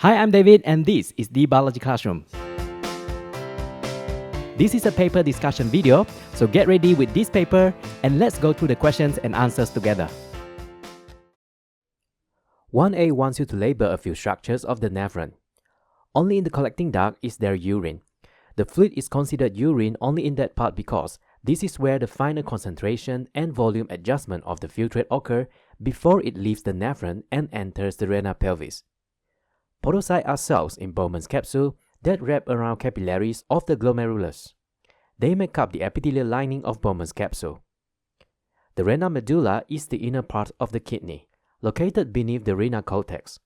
Hi, I'm David, and this is the Biology Classroom. This is a paper discussion video, so get ready with this paper and let's go through the questions and answers together. 1A wants you to label a few structures of the nephron. Only in the collecting duct is there urine. The fluid is considered urine only in that part because this is where the final concentration and volume adjustment of the filtrate occur before it leaves the nephron and enters the renal pelvis. Podocytes are cells in Bowman's capsule that wrap around capillaries of the glomerulus. They make up the epithelial lining of Bowman's capsule. The renal medulla is the inner part of the kidney, located beneath the renal cortex.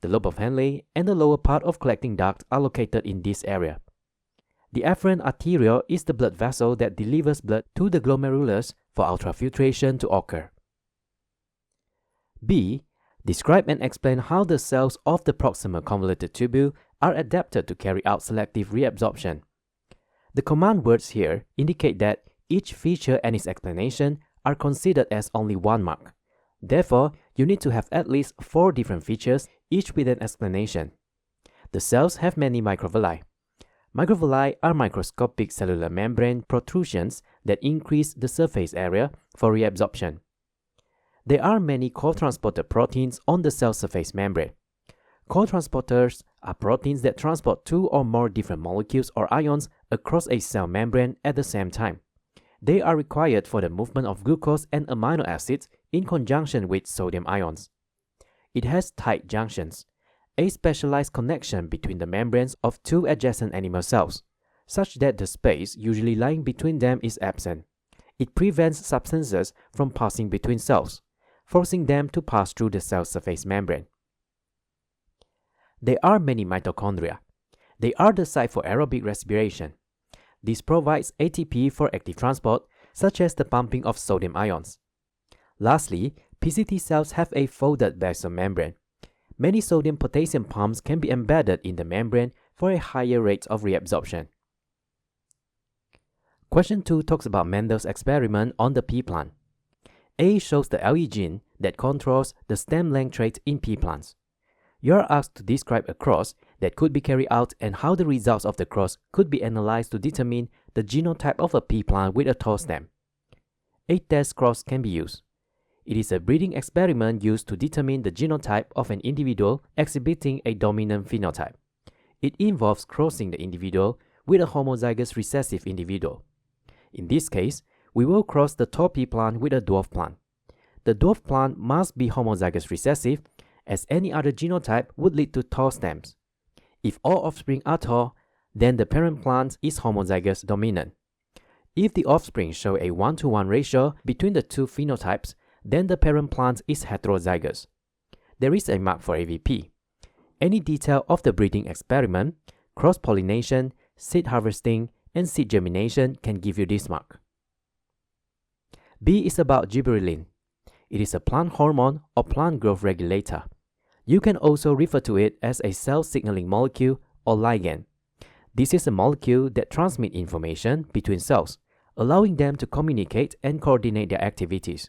The lobe of Henle and the lower part of collecting duct are located in this area. The afferent arteriole is the blood vessel that delivers blood to the glomerulus for ultrafiltration to occur. B. Describe and explain how the cells of the proximal convoluted tubule are adapted to carry out selective reabsorption. The command words here indicate that each feature and its explanation are considered as only one mark. Therefore, you need to have at least 4 different features, each with an explanation. The cells have many microvilli. Microvilli are microscopic cellular membrane protrusions that increase the surface area for reabsorption. There are many co-transporter proteins on the cell surface membrane. Co-transporters are proteins that transport 2 or more different molecules or ions across a cell membrane at the same time. They are required for the movement of glucose and amino acids in conjunction with sodium ions. It has tight junctions, a specialized connection between the membranes of 2 adjacent animal cells, such that the space usually lying between them is absent. It prevents substances from passing between cells, forcing them to pass through the cell surface membrane. There are many mitochondria. They are the site for aerobic respiration. This provides ATP for active transport, such as the pumping of sodium ions. Lastly, PCT cells have a folded basal membrane. Many sodium-potassium pumps can be embedded in the membrane for a higher rate of reabsorption. Question 2 talks about Mendel's experiment on the pea plant. A shows the LE gene that controls the stem length trait in pea plants. You are asked to describe a cross that could be carried out and how the results of the cross could be analyzed to determine the genotype of a pea plant with a tall stem. A test cross can be used. It is a breeding experiment used to determine the genotype of an individual exhibiting a dominant phenotype. It involves crossing the individual with a homozygous recessive individual. In this case, we will cross the tall pea plant with a dwarf plant. The dwarf plant must be homozygous recessive, as any other genotype would lead to tall stems. If all offspring are tall, then the parent plant is homozygous dominant. If the offspring show a 1-to-1 ratio between the 2 phenotypes, then the parent plant is heterozygous. There is a mark for AVP. Any detail of the breeding experiment, cross-pollination, seed harvesting, and seed germination can give you this mark. B is about gibberellin. It is a plant hormone or plant growth regulator. You can also refer to it as a cell signaling molecule or ligand. This is a molecule that transmits information between cells, allowing them to communicate and coordinate their activities.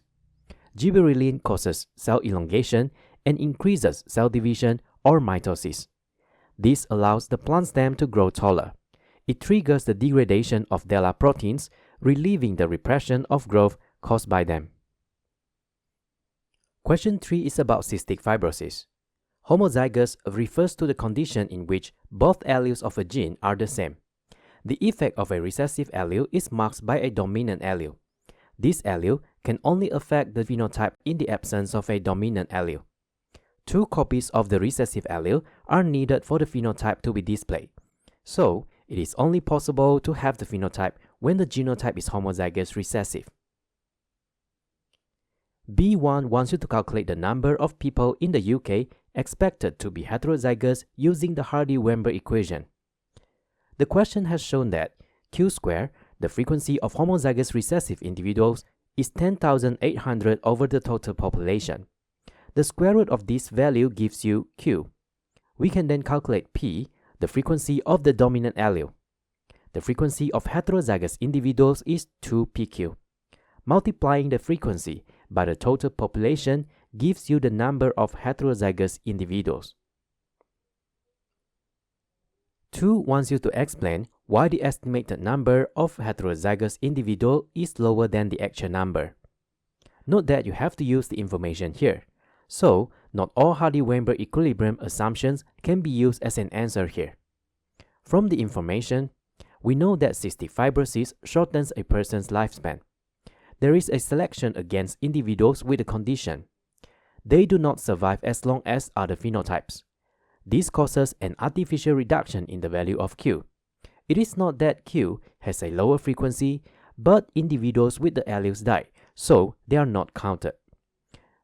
Gibberellin causes cell elongation and increases cell division or mitosis. This allows the plant stem to grow taller. It triggers the degradation of DELA proteins, relieving the repression of growth caused by them. Question 3 is about cystic fibrosis. Homozygous refers to the condition in which both alleles of a gene are the same. The effect of a recessive allele is marked by a dominant allele. This allele can only affect the phenotype in the absence of a dominant allele. 2 copies of the recessive allele are needed for the phenotype to be displayed. So, it is only possible to have the phenotype when the genotype is homozygous recessive. B1 wants you to calculate the number of people in the UK expected to be heterozygous using the Hardy-Weinberg equation. The question has shown that Q square, the frequency of homozygous recessive individuals, is 10,800 over the total population. The square root of this value gives you Q. We can then calculate P, the frequency of the dominant allele. The frequency of heterozygous individuals is 2pq. Multiplying the frequency by the total population gives you the number of heterozygous individuals. 2 wants you to explain why the estimated number of heterozygous individual is lower than the actual number. Note that you have to use the information here. So, not all Hardy-Weinberg equilibrium assumptions can be used as an answer here. From the information, we know that cystic fibrosis shortens a person's lifespan. There is a selection against individuals with the condition. They do not survive as long as other phenotypes. This causes an artificial reduction in the value of Q. It is not that Q has a lower frequency, but individuals with the alleles die, so they are not counted.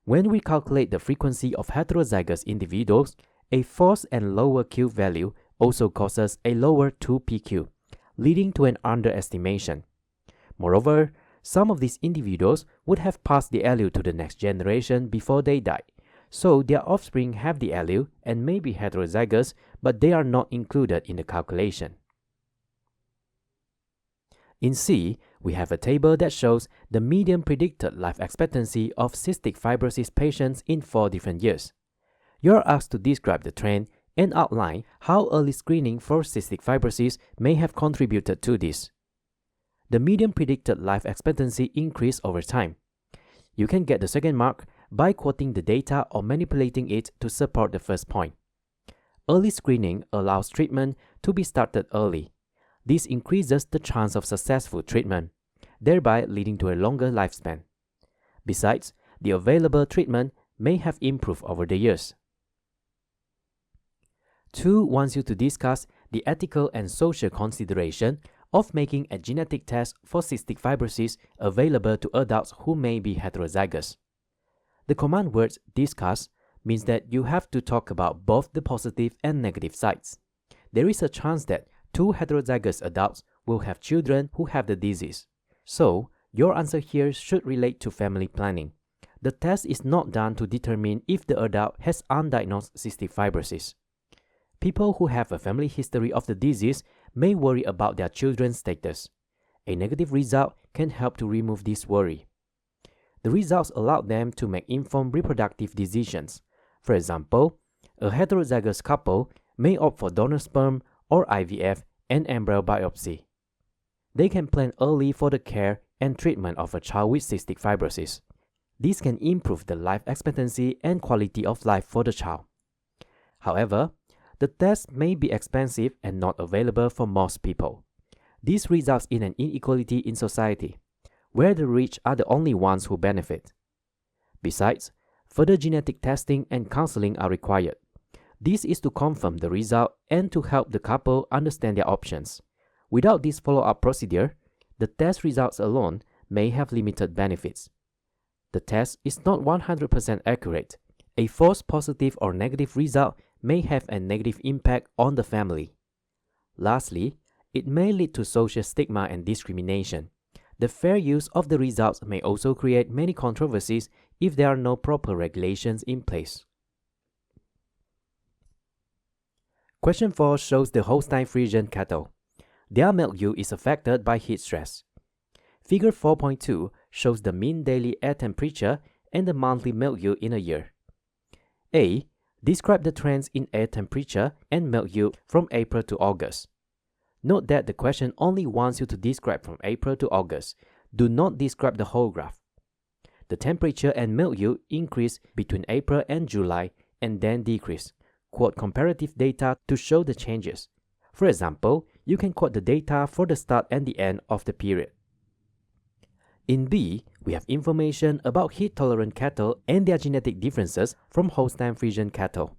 When we calculate the frequency of heterozygous individuals, a false and lower Q value also causes a lower 2pq, leading to an underestimation. Moreover, some of these individuals would have passed the allele to the next generation before they died, so their offspring have the allele and may be heterozygous, but they are not included in the calculation. In C, we have a table that shows the median predicted life expectancy of cystic fibrosis patients in 4 different years. You are asked to describe the trend and outline how early screening for cystic fibrosis may have contributed to this. The median predicted life expectancy increased over time. You can get the second mark by quoting the data or manipulating it to support the first point. Early screening allows treatment to be started early. This increases the chance of successful treatment, thereby leading to a longer lifespan. Besides, the available treatment may have improved over the years. 2 wants you to discuss the ethical and social consideration of making a genetic test for cystic fibrosis available to adults who may be heterozygous. The command words discuss means that you have to talk about both the positive and negative sides. There is a chance that 2 heterozygous adults will have children who have the disease. So, your answer here should relate to family planning. The test is not done to determine if the adult has undiagnosed cystic fibrosis. People who have a family history of the disease may worry about their children's status. A negative result can help to remove this worry. The results allow them to make informed reproductive decisions. For example, a heterozygous couple may opt for donor sperm or IVF and embryo biopsy. They can plan early for the care and treatment of a child with cystic fibrosis. This can improve the life expectancy and quality of life for the child. However, the test may be expensive and not available for most people. This results in an inequality in society, where the rich are the only ones who benefit. Besides, further genetic testing and counseling are required. This is to confirm the result and to help the couple understand their options. Without this follow-up procedure, the test results alone may have limited benefits. The test is not 100% accurate. A false positive or negative result may have a negative impact on the family. Lastly, it may lead to social stigma and discrimination. The fair use of the results may also create many controversies if there are no proper regulations in place. Question 4 shows the Holstein Friesian cattle. Their milk yield is affected by heat stress. Figure 4.2 shows the mean daily air temperature and the monthly milk yield in a year. A. Describe the trends in air temperature and milk yield from April to August. Note that the question only wants you to describe from April to August. Do not describe the whole graph. The temperature and milk yield increase between April and July and then decrease. Quote comparative data to show the changes. For example, you can quote the data for the start and the end of the period. In B, we have information about heat-tolerant cattle and their genetic differences from Holstein Friesian cattle.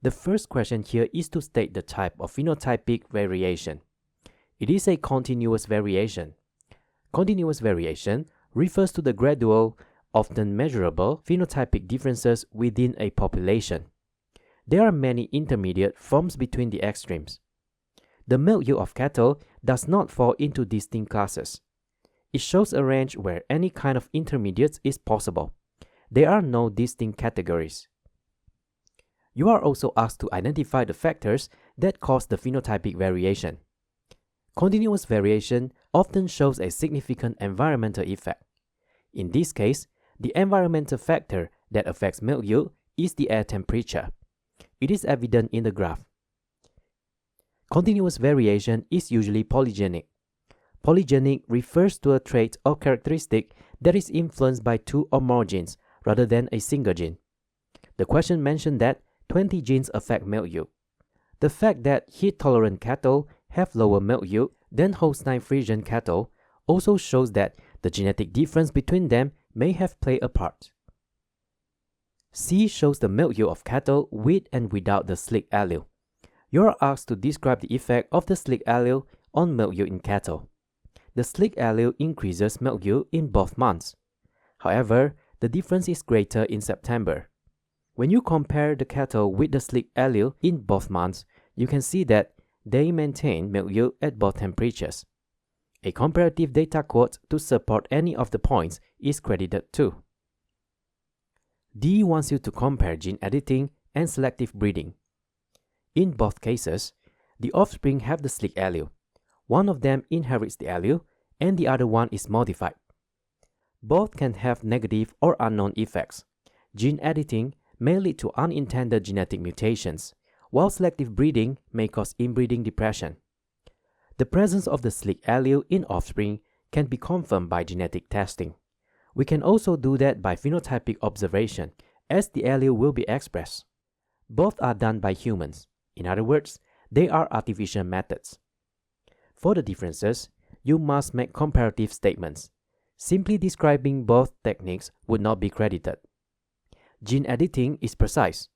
The first question here is to state the type of phenotypic variation. It is a continuous variation. Continuous variation refers to the gradual, often measurable, phenotypic differences within a population. There are many intermediate forms between the extremes. The milk yield of cattle does not fall into distinct classes. It shows a range where any kind of intermediates is possible. There are no distinct categories. You are also asked to identify the factors that cause the phenotypic variation. Continuous variation often shows a significant environmental effect. In this case, the environmental factor that affects milk yield is the air temperature. It is evident in the graph. Continuous variation is usually polygenic. Polygenic refers to a trait or characteristic that is influenced by 2 or more genes rather than a single gene. The question mentioned that 20 genes affect milk yield. The fact that heat-tolerant cattle have lower milk yield than Holstein Friesian cattle also shows that the genetic difference between them may have played a part. C shows the milk yield of cattle with and without the slick allele. You are asked to describe the effect of the slick allele on milk yield in cattle. The slick allele increases milk yield in both months. However, the difference is greater in September. When you compare the cattle with the slick allele in both months, you can see that they maintain milk yield at both temperatures. A comparative data quote to support any of the points is credited too. D wants you to compare gene editing and selective breeding. In both cases, the offspring have the slick allele. One of them inherits the allele and the other one is modified. Both can have negative or unknown effects. Gene editing may lead to unintended genetic mutations, while selective breeding may cause inbreeding depression. The presence of the slick allele in offspring can be confirmed by genetic testing. We can also do that by phenotypic observation, as the allele will be expressed. Both are done by humans. In other words, they are artificial methods. For the differences, you must make comparative statements. Simply describing both techniques would not be credited. Gene editing is precise.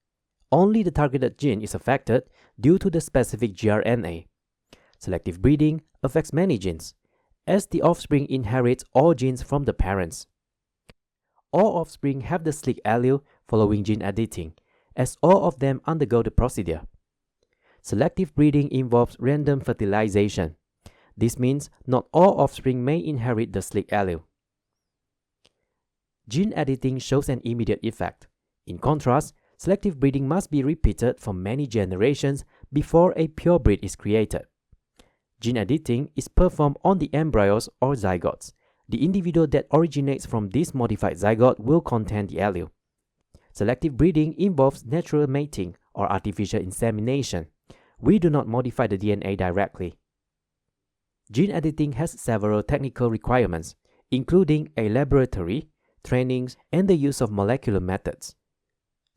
Only the targeted gene is affected due to the specific gRNA. Selective breeding affects many genes, as the offspring inherits all genes from the parents. All offspring have the slick allele following gene editing, as all of them undergo the procedure. Selective breeding involves random fertilization. This means not all offspring may inherit the slick allele. Gene editing shows an immediate effect. In contrast, selective breeding must be repeated for many generations before a pure breed is created. Gene editing is performed on the embryos or zygotes. The individual that originates from this modified zygote will contain the allele. Selective breeding involves natural mating or artificial insemination. We do not modify the DNA directly. Gene editing has several technical requirements, including a laboratory, trainings, and the use of molecular methods.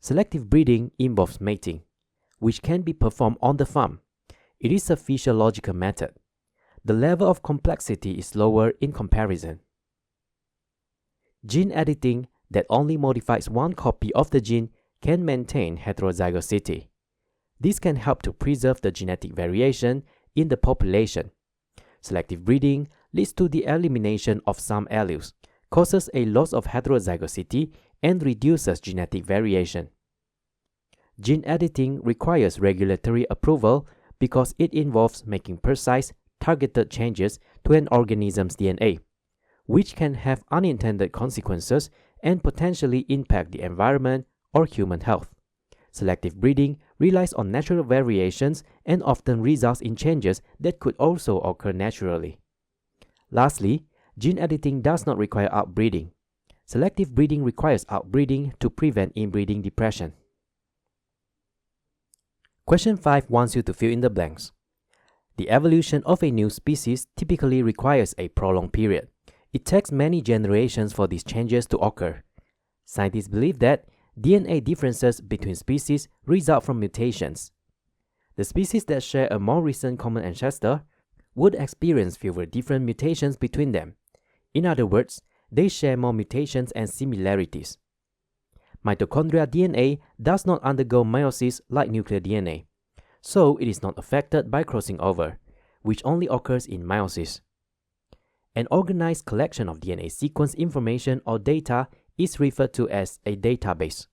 Selective breeding involves mating, which can be performed on the farm. It is a physiological method. The level of complexity is lower in comparison. Gene editing that only modifies one copy of the gene can maintain heterozygosity. This can help to preserve the genetic variation in the population. Selective breeding leads to the elimination of some alleles, causes a loss of heterozygosity, and reduces genetic variation. Gene editing requires regulatory approval because it involves making precise, targeted changes to an organism's DNA, which can have unintended consequences and potentially impact the environment or human health. Selective breeding relies on natural variations and often results in changes that could also occur naturally. Lastly, gene editing does not require outbreeding. Selective breeding requires outbreeding to prevent inbreeding depression. Question 5 wants you to fill in the blanks. The evolution of a new species typically requires a prolonged period. It takes many generations for these changes to occur. Scientists believe that DNA differences between species result from mutations. The species that share a more recent common ancestor would experience fewer different mutations between them. In other words, they share more mutations and similarities. Mitochondrial DNA does not undergo meiosis like nuclear DNA, so it is not affected by crossing over, which only occurs in meiosis. An organized collection of DNA sequence information or data is referred to as a database.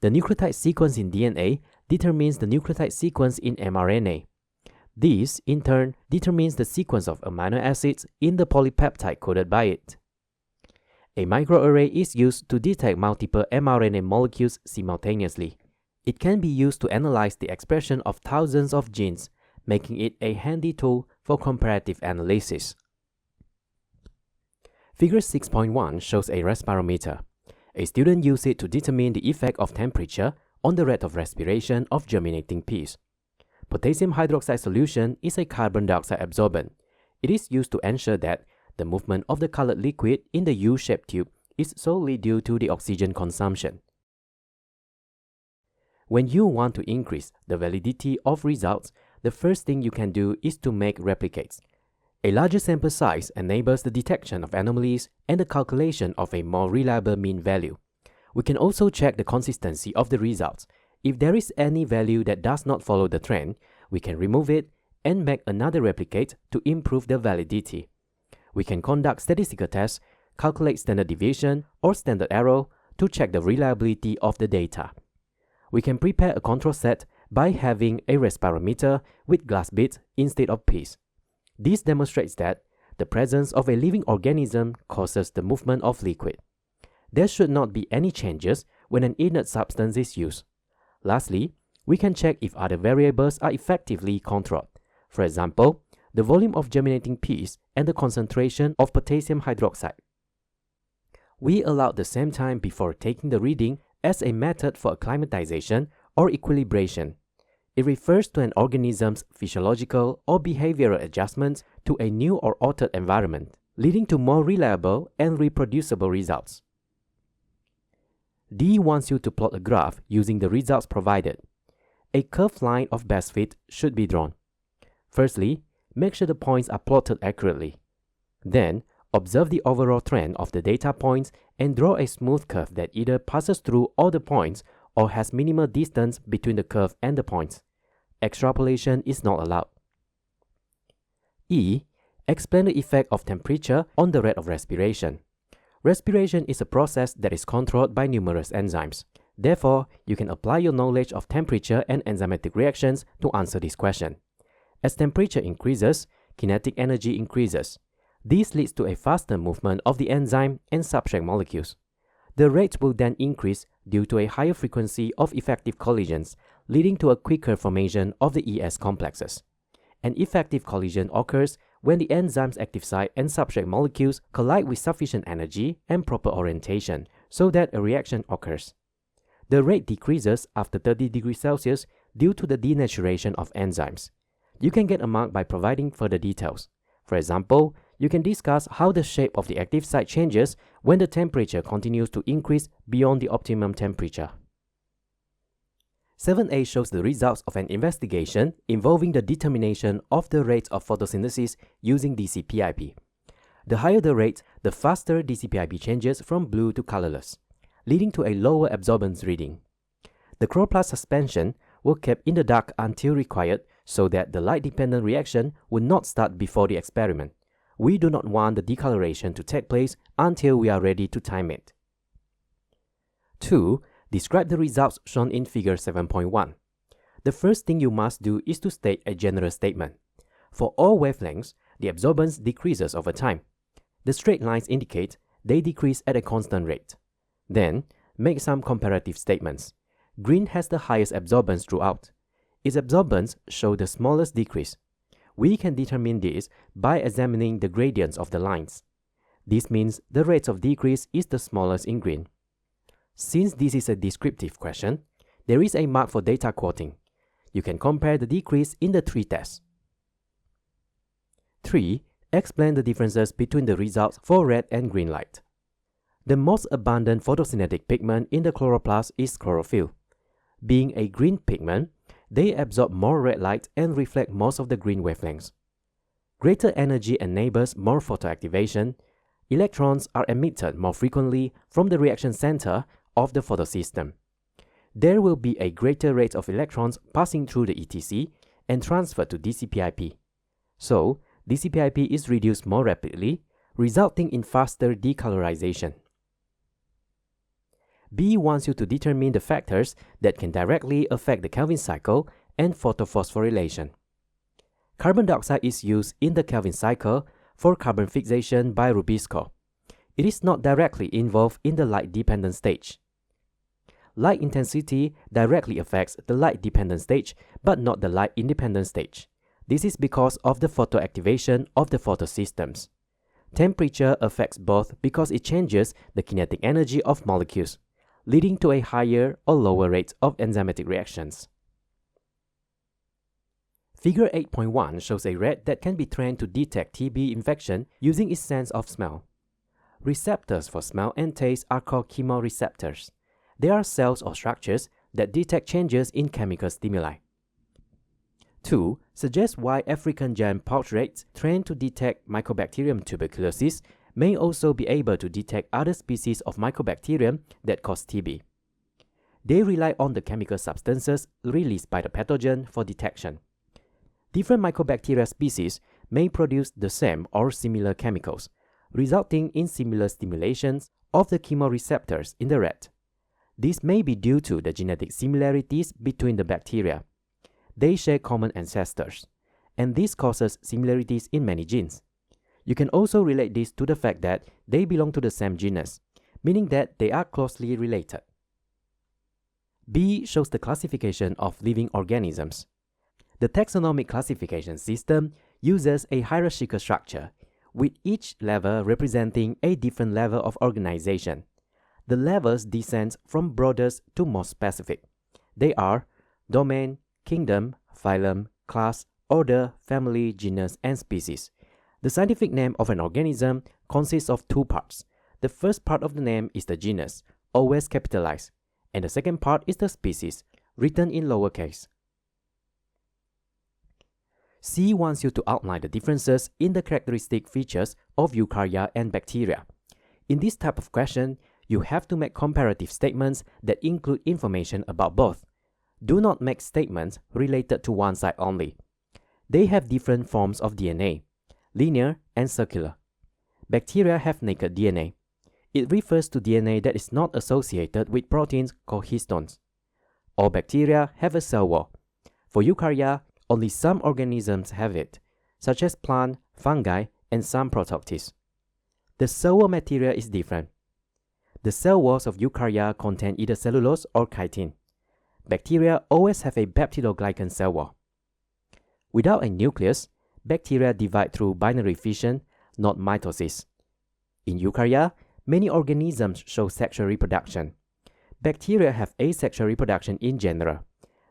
The nucleotide sequence in DNA determines the nucleotide sequence in mRNA. This, in turn, determines the sequence of amino acids in the polypeptide coded by it. A microarray is used to detect multiple mRNA molecules simultaneously. It can be used to analyze the expression of thousands of genes, making it a handy tool for comparative analysis. Figure 6.1 shows a respirometer. A student used it to determine the effect of temperature on the rate of respiration of germinating peas. Potassium hydroxide solution is a carbon dioxide absorbent. It is used to ensure that the movement of the colored liquid in the U-shaped tube is solely due to the oxygen consumption. When you want to increase the validity of results, the first thing you can do is to make replicates. A larger sample size enables the detection of anomalies and the calculation of a more reliable mean value. We can also check the consistency of the results. If there is any value that does not follow the trend, we can remove it and make another replicate to improve the validity. We can conduct statistical tests, calculate standard deviation or standard error to check the reliability of the data. We can prepare a control set by having a respirometer with glass beads instead of peas. This demonstrates that the presence of a living organism causes the movement of liquid. There should not be any changes when an inert substance is used. Lastly, we can check if other variables are effectively controlled. For example, the volume of germinating peas and the concentration of potassium hydroxide. We allowed the same time before taking the reading as a method for acclimatization or equilibration. It refers to an organism's physiological or behavioral adjustments to a new or altered environment, leading to more reliable and reproducible results. D wants you to plot a graph using the results provided. A curved line of best fit should be drawn. Firstly, make sure the points are plotted accurately. Then, observe the overall trend of the data points and draw a smooth curve that either passes through all the points or has minimal distance between the curve and the points. Extrapolation is not allowed. E. Explain the effect of temperature on the rate of respiration. Respiration is a process that is controlled by numerous enzymes. Therefore, you can apply your knowledge of temperature and enzymatic reactions to answer this question. As temperature increases, kinetic energy increases. This leads to a faster movement of the enzyme and substrate molecules. The rates will then increase due to a higher frequency of effective collisions, leading to a quicker formation of the ES complexes. An effective collision occurs when the enzyme's active site and substrate molecules collide with sufficient energy and proper orientation so that a reaction occurs. The rate decreases after 30 degrees Celsius due to the denaturation of enzymes. You can get a mark by providing further details. For example, you can discuss how the shape of the active site changes when the temperature continues to increase beyond the optimum temperature. 7a shows the results of an investigation involving the determination of the rate of photosynthesis using DCPIP. The higher the rate, the faster DCPIP changes from blue to colorless, leading to a lower absorbance reading. The chloroplast suspension were kept in the dark until required so that the light-dependent reaction would not start before the experiment. We do not want the decoloration to take place until we are ready to time it. 2. Describe the results shown in figure 7.1. The first thing you must do is to state a general statement. For all wavelengths, the absorbance decreases over time. The straight lines indicate they decrease at a constant rate. Then, make some comparative statements. Green has the highest absorbance throughout. Its absorbance shows the smallest decrease. We can determine this by examining the gradients of the lines. This means the rate of decrease is the smallest in green. Since this is a descriptive question, there is a mark for data quoting. You can compare the decrease in the three tests. 3. Explain the differences between the results for red and green light. The most abundant photosynthetic pigment in the chloroplast is chlorophyll. Being a green pigment, they absorb more red light and reflect most of the green wavelengths. Greater energy enables more photoactivation. Electrons are emitted more frequently from the reaction center of the photosystem. There will be a greater rate of electrons passing through the ETC and transferred to DCPIP. So, DCPIP is reduced more rapidly, resulting in faster decolorization. B wants you to determine the factors that can directly affect the Kelvin cycle and photophosphorylation. Carbon dioxide is used in the Kelvin cycle for carbon fixation by Rubisco. It is not directly involved in the light-dependent stage. Light intensity directly affects the light-dependent stage, but not the light-independent stage. This is because of the photoactivation of the photosystems. Temperature affects both because it changes the kinetic energy of molecules, leading to a higher or lower rate of enzymatic reactions. Figure 8.1 shows a rat that can be trained to detect TB infection using its sense of smell. Receptors for smell and taste are called chemoreceptors. They are cells or structures that detect changes in chemical stimuli. 2. Suggests why African giant pouch rats trained to detect Mycobacterium tuberculosis may also be able to detect other species of Mycobacterium that cause TB. They rely on the chemical substances released by the pathogen for detection. Different Mycobacteria species may produce the same or similar chemicals, resulting in similar stimulations of the chemoreceptors in the rat. This may be due to the genetic similarities between the bacteria. They share common ancestors, and this causes similarities in many genes. You can also relate this to the fact that they belong to the same genus, meaning that they are closely related. B shows the classification of living organisms. The taxonomic classification system uses a hierarchical structure, with each level representing a different level of organization. The levels descend from broadest to most specific. They are domain, kingdom, phylum, class, order, family, genus, and species. The scientific name of an organism consists of two parts. The first part of the name is the genus, always capitalized, and the second part is the species, written in lowercase. C wants you to outline the differences in the characteristic features of eukarya and bacteria. In this type of question, you have to make comparative statements that include information about both. Do not make statements related to one side only. They have different forms of DNA, linear and circular. Bacteria have naked DNA. It refers to DNA that is not associated with proteins called histones. All bacteria have a cell wall. For eukarya, only some organisms have it, such as plant, fungi, and some protozoa. The cell wall material is different. The cell walls of eukarya contain either cellulose or chitin. Bacteria always have a peptidoglycan cell wall. Without a nucleus, bacteria divide through binary fission, not mitosis. In eukarya, many organisms show sexual reproduction. Bacteria have asexual reproduction in general.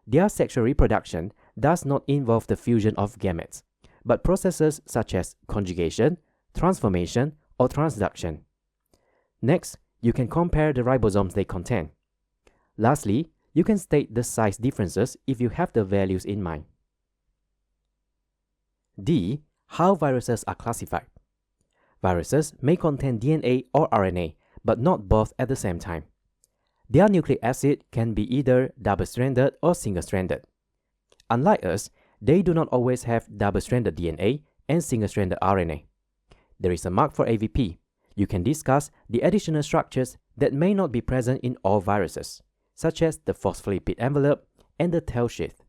Their sexual reproduction does not involve the fusion of gametes, but processes such as conjugation, transformation, or transduction. Next, you can compare the ribosomes they contain. Lastly, you can state the size differences if you have the values in mind. D. How viruses are classified. Viruses may contain DNA or RNA, but not both at the same time. Their nucleic acid can be either double-stranded or single-stranded. Unlike us, they do not always have double-stranded DNA and single-stranded RNA. There is a mark for AVP. You can discuss the additional structures that may not be present in all viruses, such as the phospholipid envelope and the tail sheath.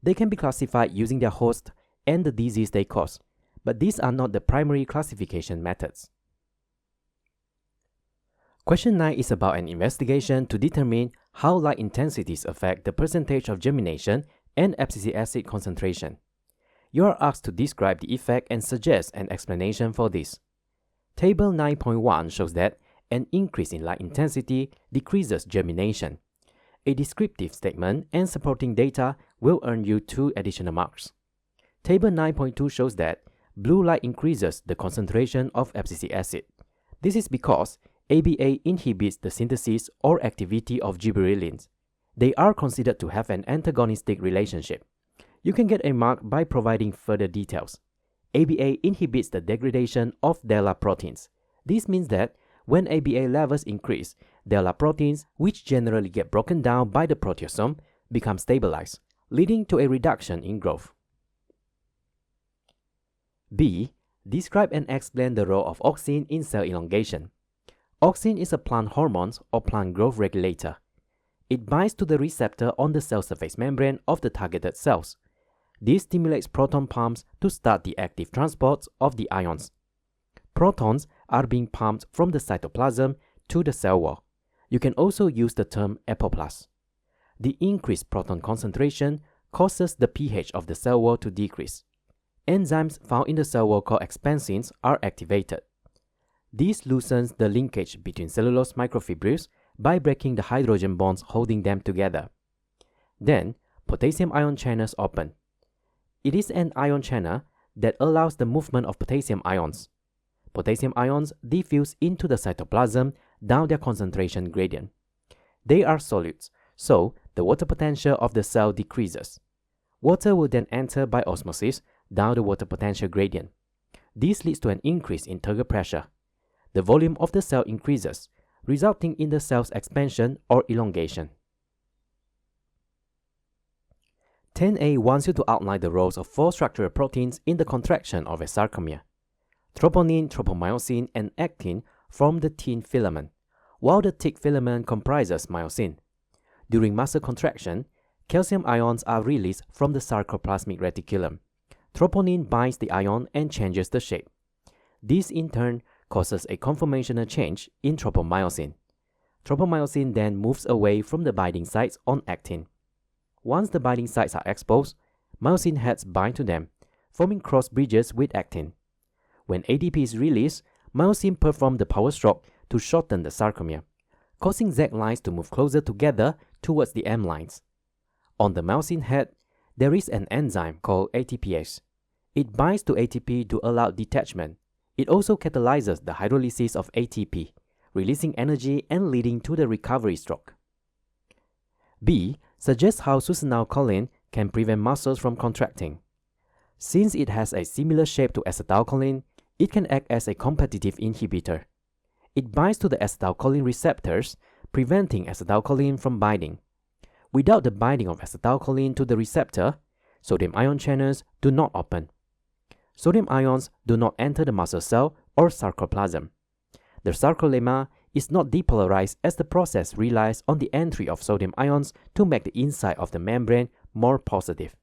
They can be classified using their host and the disease they cause, but these are not the primary classification methods. Question 9 is about an investigation to determine how light intensities affect the percentage of germination and abscisic acid concentration. You are asked to describe the effect and suggest an explanation for this. Table 9.1 shows that an increase in light intensity decreases germination. A descriptive statement and supporting data will earn you 2 additional marks. Table 9.2 shows that blue light increases the concentration of abscisic acid. This is because ABA inhibits the synthesis or activity of gibberellins. They are considered to have an antagonistic relationship. You can get a mark by providing further details. ABA inhibits the degradation of DELA proteins. This means that when ABA levels increase, DELA proteins, which generally get broken down by the proteasome, become stabilized, leading to a reduction in growth. B. Describe and explain the role of auxin in cell elongation. Auxin is a plant hormone or plant growth regulator. It binds to the receptor on the cell surface membrane of the targeted cells. This stimulates proton pumps to start the active transport of the ions. Protons are being pumped from the cytoplasm to the cell wall. You can also use the term apoplast. The increased proton concentration causes the pH of the cell wall to decrease. Enzymes found in the cell wall called expansins are activated. This loosens the linkage between cellulose microfibrils by breaking the hydrogen bonds holding them together. Then, potassium ion channels open. It is an ion channel that allows the movement of potassium ions. Potassium ions diffuse into the cytoplasm down their concentration gradient. They are solutes, so the water potential of the cell decreases. Water will then enter by osmosis down the water potential gradient. This leads to an increase in turgor pressure. The volume of the cell increases, resulting in the cell's expansion or elongation. 10a wants you to outline the roles of 4 structural proteins in the contraction of a sarcomere. Troponin, tropomyosin, and actin form the thin filament, while the thick filament comprises myosin. During muscle contraction, calcium ions are released from the sarcoplasmic reticulum. Troponin binds the ion and changes the shape. This in turn causes a conformational change in tropomyosin. Tropomyosin then moves away from the binding sites on actin. Once the binding sites are exposed, myosin heads bind to them, forming cross bridges with actin. When ATP is released, myosin performs the power stroke to shorten the sarcomere, causing Z lines to move closer together towards the M lines. On the myosin head, there is an enzyme called ATPase. It binds to ATP to allow detachment. It also catalyzes the hydrolysis of ATP, releasing energy and leading to the recovery stroke. B suggests how succinylcholine can prevent muscles from contracting. Since it has a similar shape to acetylcholine, it can act as a competitive inhibitor. It binds to the acetylcholine receptors, preventing acetylcholine from binding. Without the binding of acetylcholine to the receptor, sodium ion channels do not open. Sodium ions do not enter the muscle cell or sarcoplasm. The sarcolemma is not depolarized as the process relies on the entry of sodium ions to make the inside of the membrane more positive.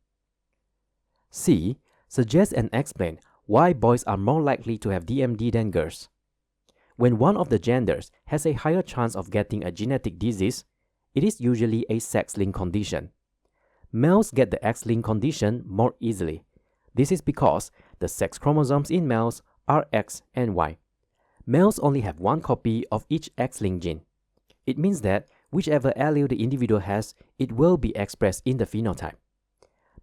C suggests and explains why boys are more likely to have DMD than girls. When one of the genders has a higher chance of getting a genetic disease, it is usually a sex-linked condition. Males get the X-linked condition more easily. This is because the sex chromosomes in males are X and Y. Males only have one copy of each X-linked gene. It means that whichever allele the individual has, it will be expressed in the phenotype.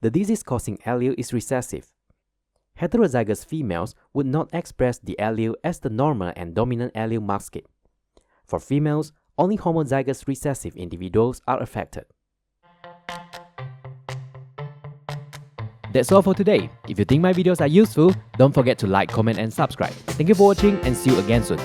The disease-causing allele is recessive. Heterozygous females would not express the allele as the normal and dominant allele mask it. For females, only homozygous recessive individuals are affected. That's all for today. If you think my videos are useful, don't forget to like, comment and subscribe. Thank you for watching and see you again soon.